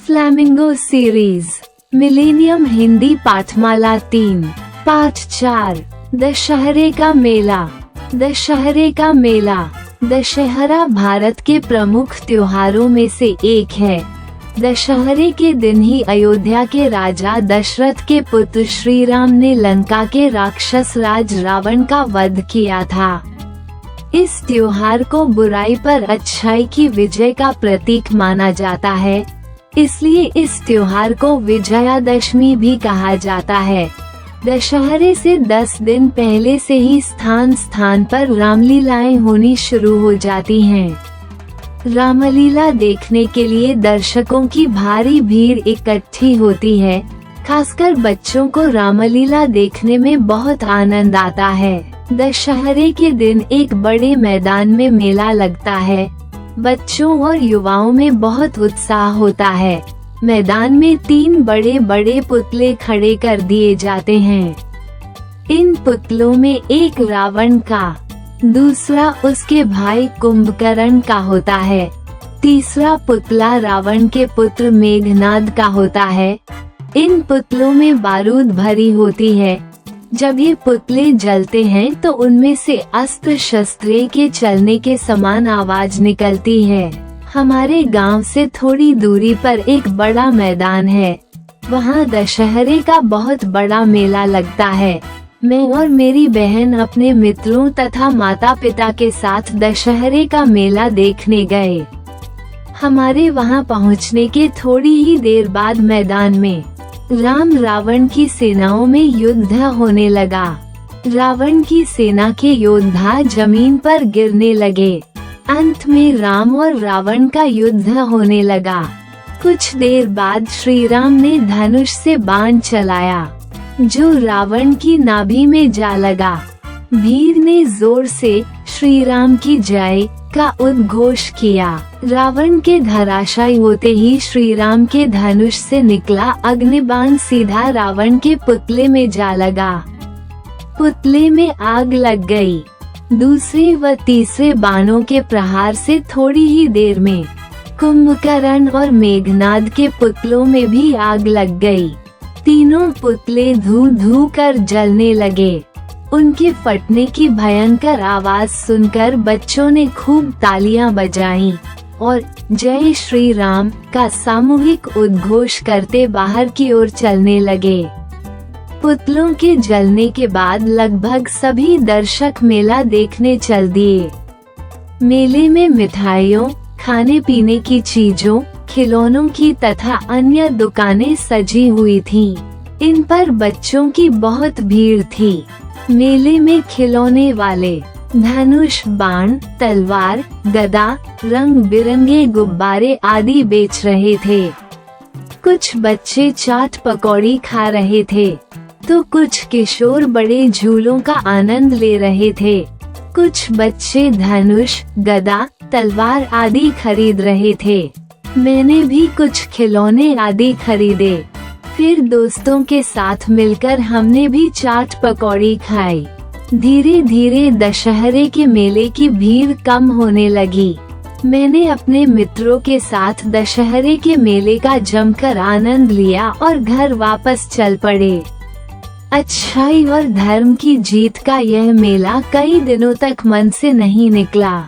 Flamingo series millennium Hindi पाठमाला 3 पाठ 4 दशहरे का मेला। दशहरे का मेला दशहरा भारत के प्रमुख त्योहारों में से एक है। दशहरे के दिन ही अयोध्या के राजा दशरथ के पुत्र श्री राम ने लंका के राक्षस राज रावण का वध किया था। इस त्योहार को बुराई पर अच्छाई की विजय का प्रतीक माना जाता है, इसलिए इस त्योहार को विजयादशमी भी कहा जाता है। दशहरे से 10 दिन पहले से ही स्थान स्थान पर रामलीलाएं होनी शुरू हो जाती हैं। रामलीला देखने के लिए दर्शकों की भारी भीड़ इकट्ठी होती है। खासकर बच्चों को रामलीला देखने में बहुत आनंद आता है। दशहरे के दिन एक बड़े मैदान में मेला लगता है। बच्चों और युवाओं में बहुत उत्साह होता है। मैदान में 3 बड़े बड़े पुतले खड़े कर दिए जाते हैं। इन पुतलों में एक रावण का, दूसरा उसके भाई कुंभकर्ण का होता है, तीसरा पुतला रावण के पुत्र मेघनाद का होता है। इन पुतलों में बारूद भरी होती है। जब ये पुतले जलते हैं तो उनमें से अस्त्र शस्त्रे के चलने के समान आवाज निकलती है। हमारे गांव से थोड़ी दूरी पर एक बड़ा मैदान है। वहाँ दशहरे का बहुत बड़ा मेला लगता है। मैं और मेरी बहन अपने मित्रों तथा माता पिता के साथ दशहरे का मेला देखने गए। हमारे वहाँ पहुँचने के थोड़ी ही देर बाद मैदान में राम रावण की सेनाओं में युद्ध होने लगा। रावण की सेना के योद्धा जमीन पर गिरने लगे। अंत में राम और रावण का युद्ध होने लगा। कुछ देर बाद श्री राम ने धनुष से बाण चलाया, जो रावण की नाभि में जा लगा। भीड़ ने जोर से श्री राम की जय का उद्घोष किया। रावण के धराशायी होते ही श्री राम के धनुष से निकला अग्निबाण सीधा रावण के पुतले में जा लगा। पुतले में आग लग गई। दूसरे व तीसरे बाणों के प्रहार से थोड़ी ही देर में कुंभकर्ण और मेघनाद के पुतलों में भी आग लग गई। तीनों पुतले धू धू कर जलने लगे। उनके फटने की भयंकर आवाज सुनकर बच्चों ने खूब तालियां बजाईं और जय श्री राम का सामूहिक उद्घोष करते बाहर की ओर चलने लगे। पुतलों के जलने के बाद लगभग सभी दर्शक मेला देखने चल दिए। मेले में मिठाइयों, खाने पीने की चीजों, खिलौनों की तथा अन्य दुकानें सजी हुई थीं। इन पर बच्चों की बहुत भीड़ थी। मेले में खिलौने वाले धनुष, बाण, तलवार, गदा, रंग बिरंगे गुब्बारे आदि बेच रहे थे। कुछ बच्चे चाट पकौड़ी खा रहे थे, तो कुछ किशोर बड़े झूलों का आनंद ले रहे थे। कुछ बच्चे धनुष, गदा, तलवार आदि खरीद रहे थे। मैंने भी कुछ खिलौने आदि खरीदे। फिर दोस्तों के साथ मिलकर हमने भी चाट पकौड़ी खाई। धीरे धीरे दशहरे के मेले की भीड़ कम होने लगी। मैंने अपने मित्रों के साथ दशहरे के मेले का जमकर आनंद लिया और घर वापस चल पड़े। अच्छाई और धर्म की जीत का यह मेला कई दिनों तक मन से नहीं निकला।